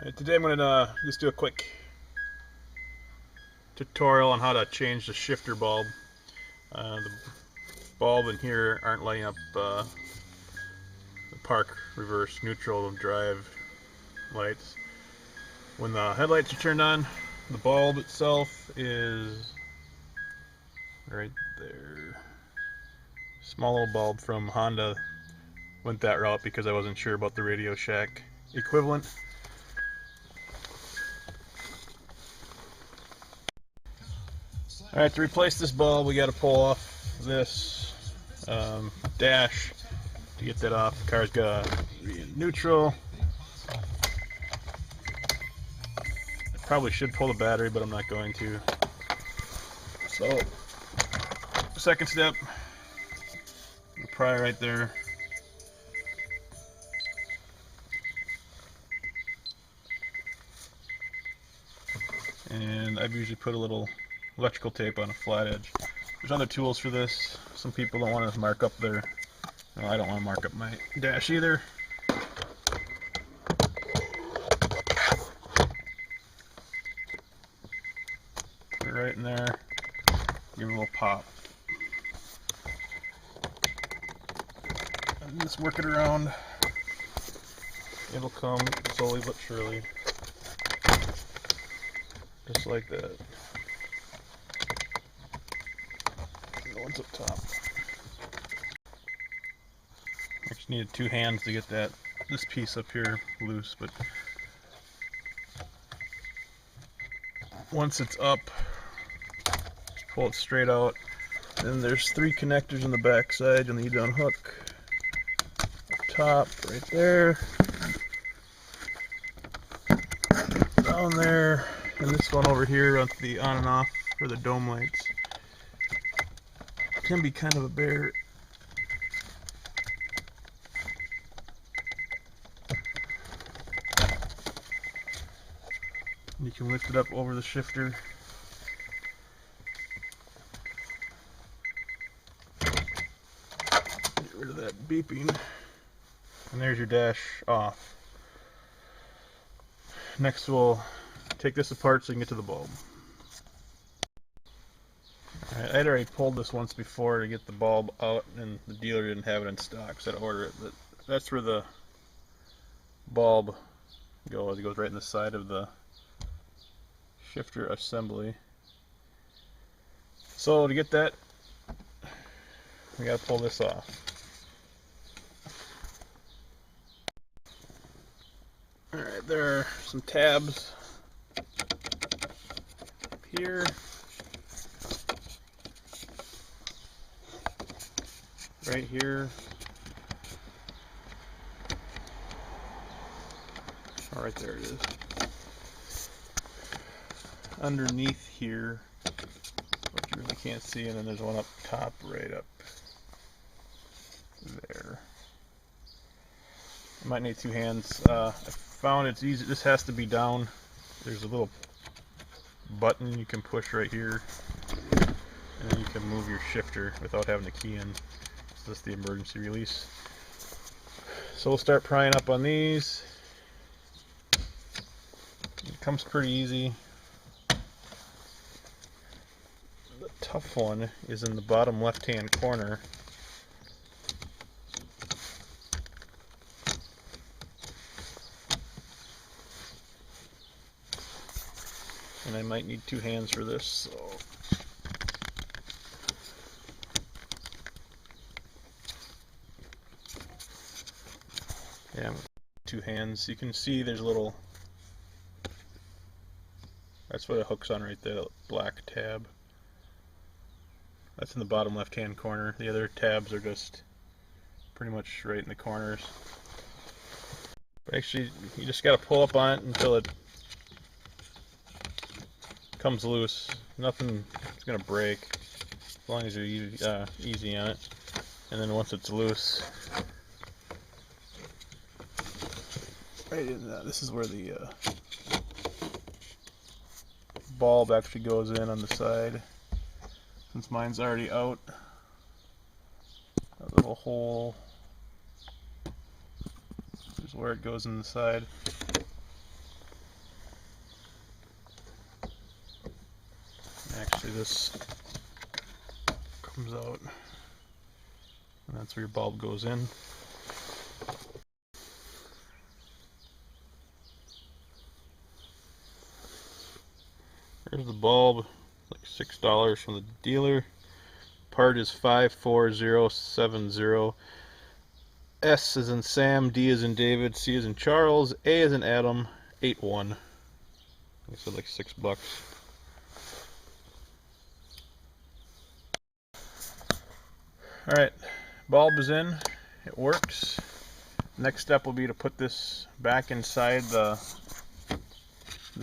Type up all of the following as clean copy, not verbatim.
Today I'm going to just do a quick tutorial on how to change the shifter bulb. The bulb in here aren't lighting up the park, reverse, neutral, drive lights. When the headlights are turned on, the bulb itself is right there. Small little bulb from Honda. Went that route because I wasn't sure about the Radio Shack equivalent. Alright, to replace this bulb we got to pull off this dash to get that off. The car's got to be in neutral. I probably should pull the battery, but I'm not going to. So, second step, pry right there. And I've usually put a little electrical tape on a flat edge. There's other tools for this. Some people don't want to mark up their... Well, I don't want to mark up my dash either. Put it right in there. Give it a little pop. And just work it around. It'll come slowly but surely. Just like that. The one's up top. I just needed two hands to get this piece up here loose, but once it's up, just pull it straight out. Then there's three connectors in the back side you'll need to unhook. Up top, right there. Down there. And this one over here on the on and off for the dome lights. It can be kind of a bear. You can lift it up over the shifter. Get rid of that beeping. And there's your dash off. Next we'll take this apart so you can get to the bulb. Alright, I'd already pulled this once before to get the bulb out, and the dealer didn't have it in stock, so I had to order it. But that's where the bulb goes. It goes right in the side of the shifter assembly. So to get that, we gotta pull this off. Alright, there are some tabs here, right here, oh, right there it is, underneath here, which you really can't see, and then there's one up top, right up there. You might need two hands. I found it's easy, this has to be down. There's a little button you can push right here, and then you can move your shifter without having to key in. So this is the emergency release. So we'll start prying up on these. It comes pretty easy. The tough one is in the bottom left hand corner. And I might need two hands for this, so yeah, two hands. You can see there's a little, that's what it hooks on right there, that black tab. That's in the bottom left hand corner. The other tabs are just pretty much right in the corners. But actually, you just gotta pull up on it until it comes loose. Nothing is going to break as long as you're easy on it. And then once it's loose, right in this is where the bulb actually goes in on the side. Since mine's already out, a little hole is where it goes in the side. this comes out, and that's where your bulb goes in. There's the bulb, like $6 from the dealer. Part is 54070. S is in Sam, D is in David, C is in Charles, A is in Adam, 81. I said like $6. Alright, bulb is in, it works. Next step will be to put this back inside the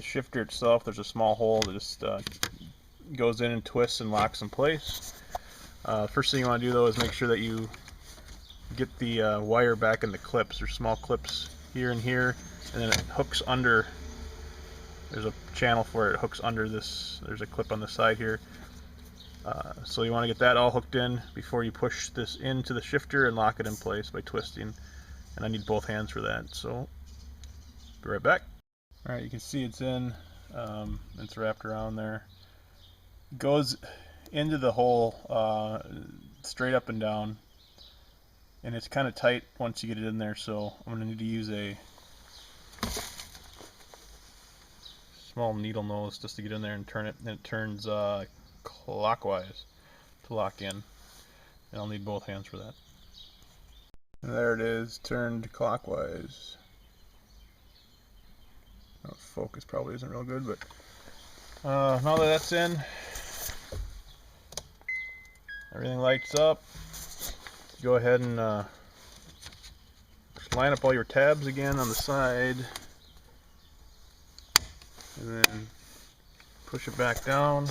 shifter itself. There's a small hole that just goes in and twists and locks in place. First thing you want to do though is make sure that you get the wire back in the clips. There's small clips here and here, and then it hooks under. There's a channel for it. It hooks under this. There's a clip on the side here. So you want to get that all hooked in before you push this into the shifter and lock it in place by twisting. And I need both hands for that, so be right back. Alright, you can see it's in. It's wrapped around there. It goes into the hole straight up and down. And it's kind of tight once you get it in there, so I'm going to need to use a small needle nose just to get in there and turn it. And it turns clockwise to lock in. And I'll need both hands for that. And there it is, turned clockwise. Oh, focus probably isn't real good, but now that that's in, everything lights up. Go ahead and line up all your tabs again on the side, and then push it back down.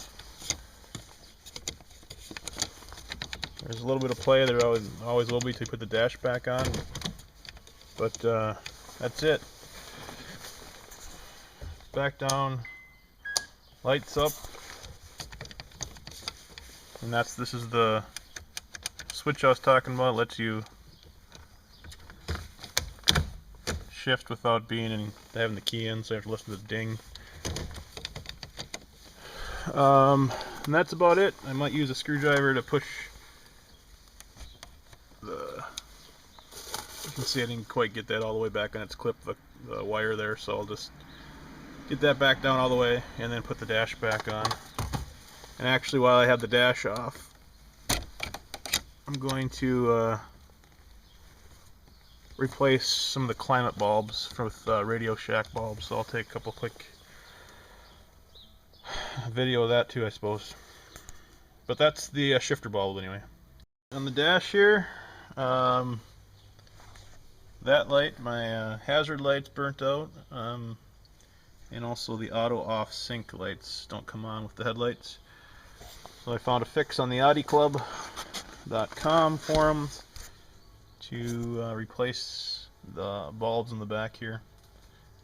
There's a little bit of play. There always will be till you put the dash back on, but that's it. Back down, lights up, and this is the switch I was talking about. It lets you shift without having the key in, so you have to listen to the ding. And that's about it. I might use a screwdriver to push the. You can see I didn't quite get that all the way back on its clip, the wire there, so I'll just get that back down all the way and then put the dash back on. And actually, while I have the dash off, I'm going to replace some of the climate bulbs with Radio Shack bulbs, so I'll take a couple quick video of that too, I suppose. But that's the shifter bulb anyway. On the dash here, that light, my hazard light's burnt out, and also the auto off sync lights don't come on with the headlights. So I found a fix on the audiclub.com forums to replace the bulbs in the back here.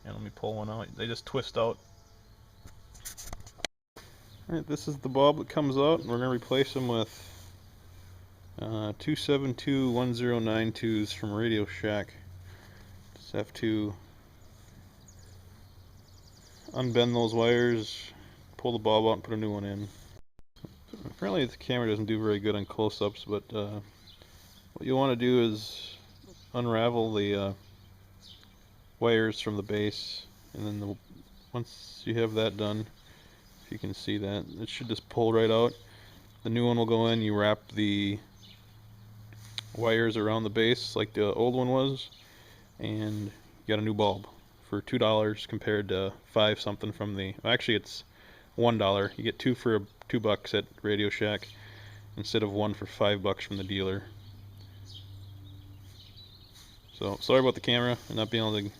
And let me pull one out. They just twist out. Alright, this is the bulb that comes out, and we're going to replace them with 2721092s from Radio Shack. Just have to unbend those wires, pull the bulb out, and put a new one in. Apparently the camera doesn't do very good on close-ups, but what you want to do is unravel the wires from the base, and then once you have that done, if you can see that, it should just pull right out. The new one will go in. You wrap the wires around the base like the old one was, and you got a new bulb for $2 compared to $5 something from the. Actually, it's $1. You get two for $2 at Radio Shack instead of one for $5 from the dealer. So sorry about the camera and not being able to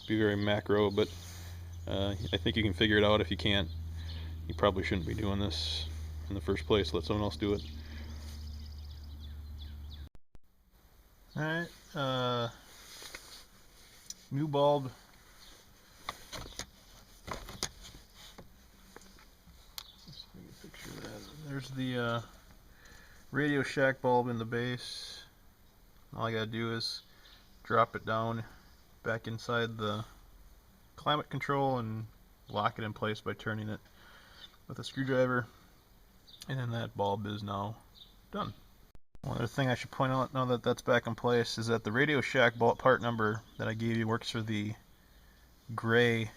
be very macro, but I think you can figure it out. If you can't, you probably shouldn't be doing this in the first place. Let someone else do it. Alright, new bulb. Let's take a picture of that. There's the Radio Shack bulb in the base. All I gotta do is drop it down back inside the climate control and lock it in place by turning it with a screwdriver. And then that bulb is now done. One other thing I should point out now that that's back in place is that the Radio Shack part number that I gave you works for the gray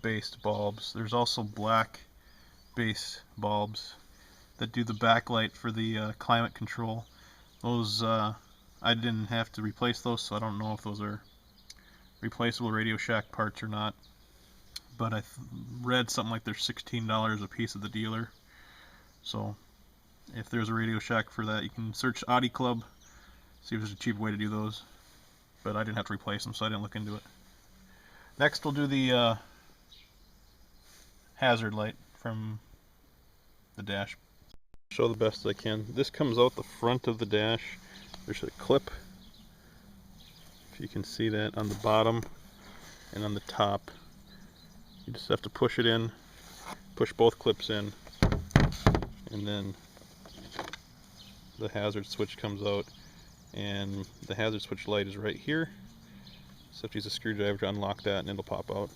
based bulbs. There's also black base bulbs that do the backlight for the climate control. Those I didn't have to replace those, so I don't know if those are replaceable Radio Shack parts or not. But I read something like they're $16 a piece at the dealer. So if there's a Radio Shack for that, you can search Audi Club, see if there's a cheap way to do those. But I didn't have to replace them, so I didn't look into it. Next we'll do the hazard light from the dash. Show the best I can. This comes out the front of the dash. There's a clip, if you can see that, on the bottom and on the top. You just have to push it in, push both clips in, and then the hazard switch comes out, and the hazard switch light is right here. So if you use a screwdriver to unlock that and it'll pop out.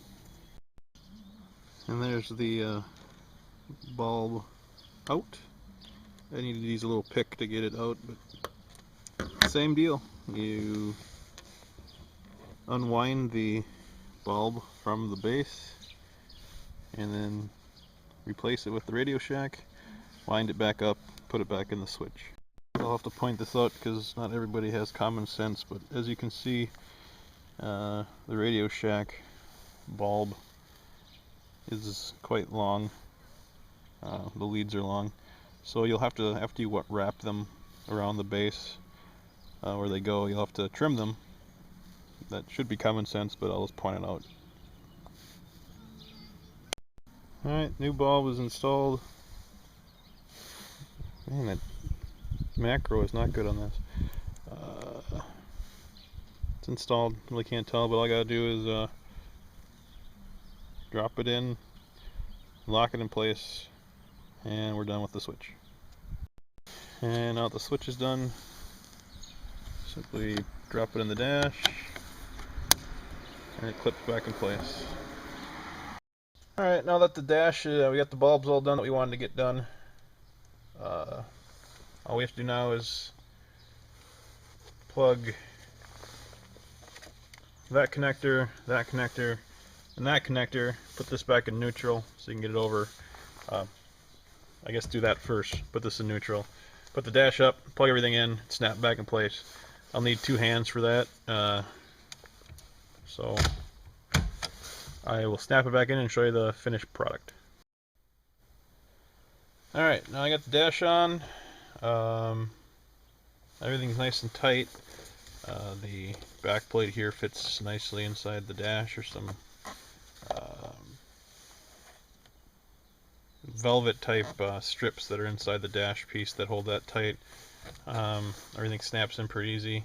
And there's the bulb out. I need to use a little pick to get it out, but same deal. You unwind the bulb from the base and then replace it with the Radio Shack, wind it back up, put it back in the switch. I'll have to point this out because not everybody has common sense, but as you can see, the Radio Shack bulb is quite long. The leads are long, so you'll have to, after you wrap them around the base where they go, you'll have to trim them. That should be common sense, but I'll just point it out. Alright, new bulb is installed. Man, that macro is not good on this. It's installed, really can't tell, but all I gotta do is drop it in, lock it in place, and we're done with the switch. And now that the switch is done, simply drop it in the dash, and it clips back in place. Alright, now that the dash, we got the bulbs all done that we wanted to get done. All we have to do now is plug that connector, and that connector, put this back in neutral so you can get it over. I guess do that first, put this in neutral. Put the dash up, plug everything in, snap back in place. I'll need 2 hands for that, so I will snap it back in and show you the finished product. Alright, now I got the dash on. Everything's nice and tight. The back plate here fits nicely inside the dash. There's some velvet type strips that are inside the dash piece that hold that tight. Everything snaps in pretty easy.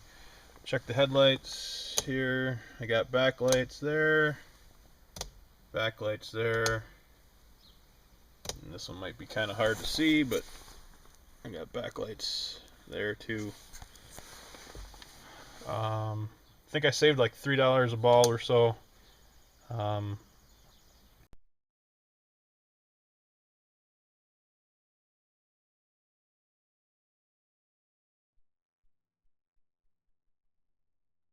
Check the headlights here. I got backlights there, backlights there. And this one might be kind of hard to see, but I got backlights there too. I think I saved like $3 a ball or so.